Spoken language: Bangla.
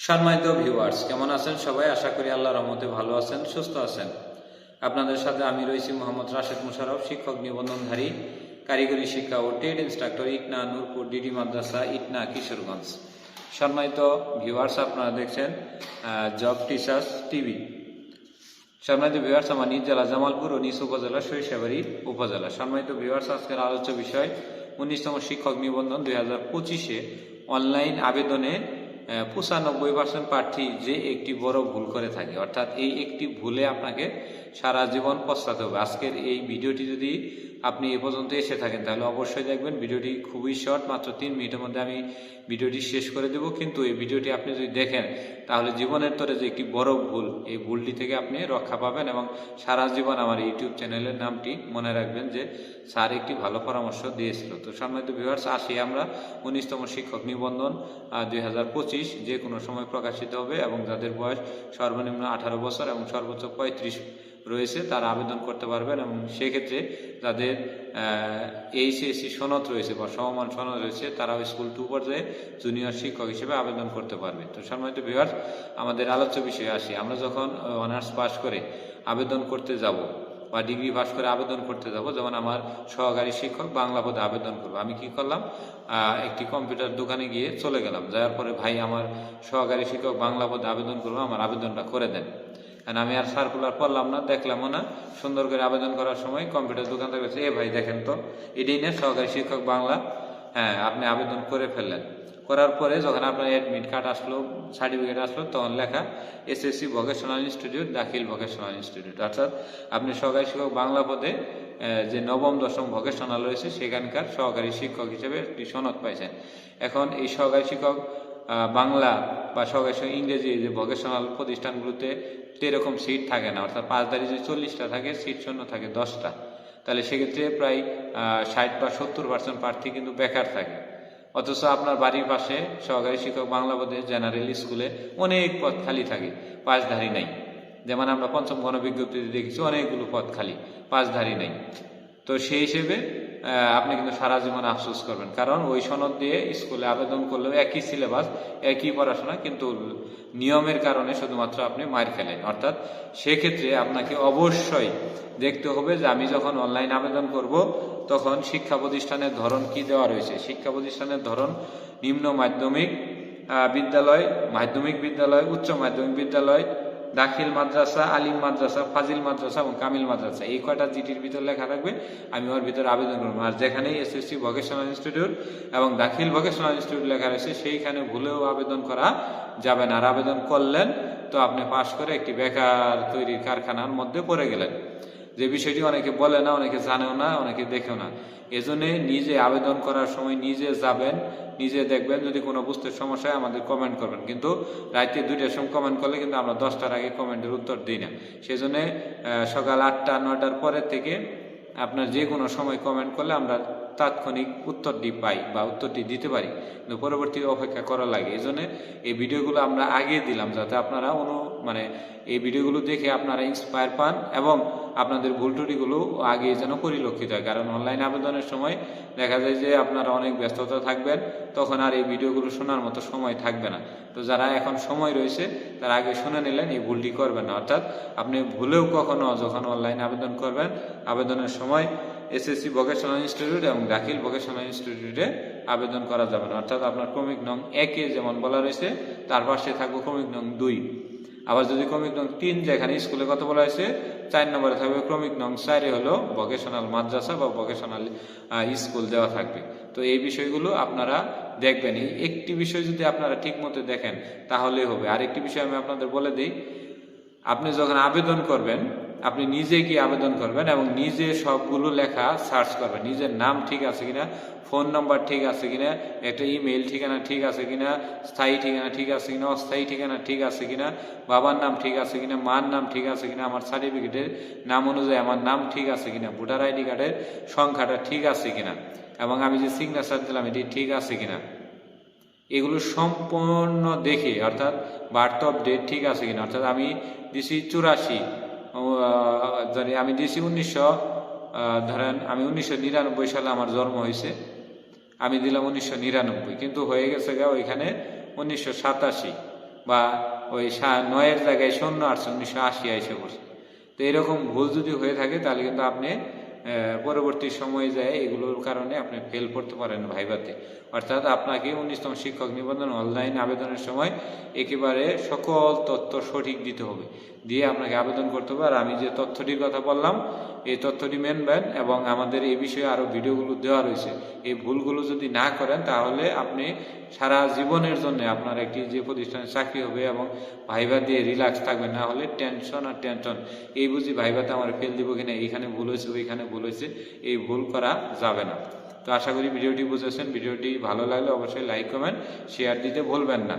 সম্মানিত ভিউয়ার্স, কেমন আছেন সবাই? আশা করি আল্লাহর রহমতে ভালো আছেন, সুস্থ আছেন। আপনাদের সাথে আমি রয়েছি মোহাম্মদ রাশেদ মুশারফ, শিক্ষক নিবন্ধনধারী, কারিগরি শিক্ষা ও trade instructor, Itna Nurpur D D মাদ্রাসা, ইটনা, কিশোরগঞ্জ। সম্মানিত ভিউয়ার্স, আপনারা দেখছেন জব টিচার্স টিভি। সম্মানিত ভিউয়ার্স, আমার নিজ জেলা জামালপুর ও নিজ উপজেলা সরিষাবাড়ি উপজেলা। সম্মানিত ভিউয়ার্স, আজকের আলোচ্য বিষয় 19তম শিক্ষক নিবন্ধন 2025-এ অনলাইন আবেদনে 95% প্রার্থী যে একটি বড় ভুল করে থাকে, অর্থাৎ এই একটি ভুলে আপনাকে সারা জীবন পস্তাতে হবে। আজকের এই ভিডিওটি যদি আপনি এ পর্যন্ত এসে থাকেন তাহলে অবশ্যই দেখবেন। ভিডিওটি খুবই শর্ট, মাত্র 3 মিনিটের মধ্যে আমি ভিডিওটি শেষ করে দেব। কিন্তু এই ভিডিওটি আপনি যদি দেখেন তাহলে জীবনের তরে যে একটি বড় ভুল, এই ভুলটি থেকে আপনি রক্ষা পাবেন এবং সারা জীবন আমার ইউটিউব চ্যানেলের নামটি মনে রাখবেন যে স্যার একটি ভালো পরামর্শ দিয়েছিল। তো সম্মানিত ভিউয়ার্স, আসি আমরা 19তম শিক্ষক নিবন্ধন 2025 যে কোনো সময় প্রকাশিত হবে এবং যাদের বয়স সর্বনিম্ন 18 বছর এবং সর্বোচ্চ 35 রয়েছে তারা আবেদন করতে পারবেন। এবং সেক্ষেত্রে যাদের এইচএসসি সনদ রয়েছে বা সমমান সনদ রয়েছে তারাও স্কুল 2 পর্যায়ে জুনিয়র শিক্ষক হিসেবে আবেদন করতে পারবে। তো সম্মানিত ভিউয়ার্স, আমাদের আলোচ্য বিষয়ে আসি। আমরা যখন অনার্স পাস করে আবেদন করতে যাব বা ডিগ্রি পাস করে আবেদন করতে যাব, যেমন আমার সহকারী শিক্ষক বাংলা পদে আবেদন করবো, আমি কি করলাম, একটি কম্পিউটার দোকানে গিয়ে চলে গেলাম। যাওয়ার পরে ভাই আমার সহকারী শিক্ষক বাংলা পদে আবেদন করবো, আমার আবেদনটা করে দেন। আমি আর সার্কুলার পড়লাম না, দেখলামও না। সুন্দর করে আবেদন করার সময় কম্পিউটার দোকানদার কাছে, ভাই দেখেন তো এটাই না সহকারী শিক্ষক বাংলা, হ্যাঁ আপনি আবেদন করে ফেললেন। করার পরে যখন আপনার অ্যাডমিট কার্ড আসলো, সার্টিফিকেট আসলো, তখন লেখা এসএসসি ভোকেশনাল ইনস্টিটিউট, দাখিল ভোকেশনাল ইনস্টিটিউট। অর্থাৎ আপনি সহকারী শিক্ষক বাংলা পদে যে 9ম 10ম ভোকেশনাল রয়েছে সেখানকার সহকারী শিক্ষক হিসেবে একটি সনদ পাইছেন। এখন এই সহকারী শিক্ষক বাংলা বা সহকারী শিক্ষক ইংরেজি যে ভোকেশনাল প্রতিষ্ঠানগুলোতে এরকম সিট থাকে না, অর্থাৎ পাঁচদারি যদি 40টা থাকে, সিট শূন্য থাকে 10টা। তাহলে সেক্ষেত্রে প্রায় 60 বা 70% প্রার্থী কিন্তু বেকার থাকে। অথচ আপনার বাড়ির পাশে সহকারী শিক্ষক বাংলা পদে জেনারেল স্কুলে অনেক পদ খালি থাকে, পাঁচধারী নাই। যেমন আমরা 5ম গণবিজ্ঞপ্তিতে দেখেছি অনেকগুলো পদ খালি, পাঁচধারী নাই। তো সেই হিসেবে আপনি কিন্তু সারা জীবন আফসোস করবেন, কারণ ওই সনদ দিয়ে স্কুলে আবেদন করলেও একই সিলেবাস, একই পড়াশোনা, কিন্তু নিয়মের কারণে শুধুমাত্র আপনি মার খেলেন। অর্থাৎ সেক্ষেত্রে আপনাকে অবশ্যই দেখতে হবে যে আমি যখন অনলাইন আবেদন করব তখন শিক্ষা প্রতিষ্ঠানের ধরন কি দেওয়া রয়েছে। শিক্ষা প্রতিষ্ঠানের ধরন নিম্ন মাধ্যমিক বিদ্যালয়, মাধ্যমিক বিদ্যালয়, উচ্চ মাধ্যমিক বিদ্যালয়, দাখিল মাদ্রাসা, আলিম মাদ্রাসা, ফাজিল মাদ্রাসা এবং কামিল মাদ্রাসা, এই কয়টা জিটির ভিতর লেখা থাকবে, আমি ওর ভিতরে আবেদন করবো। আর যেখানে এসএসসি ভোকেশনাল ইনস্টিটিউট এবং দাখিল ভোকেশনাল ইনস্টিটিউট লেখা রয়েছে সেইখানে ভুলেও আবেদন করা যাবে না। আর আবেদন করলেন তো আপনি পাশ করে একটি বেকার তৈরির কারখানার মধ্যে পড়ে গেলেন, যে বিষয়টি অনেকে বলে না, অনেকে জানেও না, অনেকে দেখেও না। এজন্য নিজে আবেদন করার সময় নিজে যাবেন, নিজে দেখবেন। যদি কোনো বুঝতে সমস্যা হয় আমাদের কমেন্ট করবেন, কিন্তু রাতে 2টার সময় কমেন্ট করলে কিন্তু আমরা 10টার আগে কমেন্টের উত্তর দিই না। সেজন্য সকাল 8টা 9টার পরে থেকে আপনার যে কোনো সময় কমেন্ট করলে আমরা তাৎক্ষণিক উত্তরটি পাই বা উত্তরটি দিতে পারি, কিন্তু পরবর্তী অপেক্ষা করা লাগে। এই জন্য এই ভিডিওগুলো আমরা আগে দিলাম যাতে আপনারা এই ভিডিওগুলো দেখে আপনারা ইন্সপায়ার পান এবং আপনাদের ভুল ত্রুটিগুলো আগে যেন পরিলক্ষিত হয়। কারণ অনলাইন আবেদনের সময় দেখা যায় যে আপনারা অনেক ব্যস্ততা থাকবেন, তখন আর এই ভিডিওগুলো শোনার মতো সময় থাকবে না। তো যারা এখন সময় রয়েছে তারা আগে শুনে নিলেন, এই ভুলটি করবেন না। অর্থাৎ আপনি ভুলেও কখনো যখন অনলাইন আবেদন করবেন, আবেদনের সময় এসএসসি ভোকেশনাল ইনস্টিটিউট এবং দাখিল ভোকেশনাল ইনস্টিটিউটে আবেদন করা যাবে না। অর্থাৎ আপনার ক্রমিক নং 1-এ যেমন বলা রয়েছে তার পাশে থাকবে ক্রমিক নং 2। আবার যদি ক্রমিক নং 3 যেখানে স্কুলে কত বলা হয়েছে 4 নম্বরে থাকবে ক্রমিক নং 4-এ হলো ভোকেশনাল মাদ্রাসা বা ভোকেশনাল স্কুল দেওয়া থাকবে। তো এই বিষয়গুলো আপনারা দেখবেন। এই একটি বিষয় যদি আপনারা ঠিক মতো দেখেন তাহলে হবে। আরেকটি বিষয় আমি আপনাদের বলে দিই, আপনি যখন আবেদন করবেন আপনি নিজে গিয়ে আবেদন করবেন এবং নিজে সবগুলো লেখা সার্চ করবেন, নিজের নাম ঠিক আছে কিনা, ফোন নাম্বার ঠিক আছে কিনা, একটা ইমেল ঠিকানা ঠিক আছে কিনা, স্থায়ী ঠিকানা ঠিক আছে কিনা, অস্থায়ী ঠিকানা ঠিক আছে কিনা, বাবার নাম ঠিক আছে কিনা, মার নাম ঠিক আছে কিনা, আমার সার্টিফিকেটের নাম অনুযায়ী আমার নাম ঠিক আছে কিনা, ভোটার আইডি কার্ডের সংখ্যাটা ঠিক আছে কিনা, এবং আমি যে সিগনেচার দিলাম এটি ঠিক আছে কিনা, এগুলো সম্পূর্ণ দেখে, অর্থাৎ বার্থ অফ ডেট ঠিক আছে কিনা, অর্থাৎ আমি দিছি 84, আমি দিয়েছি 1999 সালে আমার জন্ম হয়েছে, আমি দিলাম 1999, কিন্তু হয়ে গেছে ওইখানে 1987। বা ওই 9-এর জায়গায় 0-8-1980 এসে পড়ছে। তো এরকম ভুল যদি হয়ে থাকে তাহলে কিন্তু আপনি পরবর্তী সময়ে যায় এগুলোর কারণে আপনি ফেল করতে পারেন ভাইভাতে। অর্থাৎ আপনাকে 19তম শিক্ষক নিবন্ধন অনলাইন আবেদনের সময় একেবারে সকল তথ্য সঠিক দিতে হবে, দিয়ে আপনাকে আবেদন করতে হবে। আর আমি যে তথ্যটির কথা বললাম এই তথ্যটি মেনবেন, এবং আমাদের এই বিষয়ে আরও ভিডিওগুলো দেওয়া রয়েছে। এই ভুলগুলো যদি না করেন তাহলে আপনি সারা জীবনের জন্য আপনার একটি যে প্রতিষ্ঠানে চাকরি হবে এবং ভাইভা দিয়ে রিল্যাক্স থাকবেন, না হলে টেনশন আর টেনশন, এই বুঝি ভাইভাতে আমার ফেল দিব কিনা, এইখানে ভুল হয়েছে ওইখানে ভুল হয়েছে, এই ভুল করা যাবে না। তো আশা করি ভিডিওটি বুঝেছেন। ভিডিওটি ভালো লাগলে অবশ্যই লাইক কমেন্ট শেয়ার দিতে ভুলবেন না।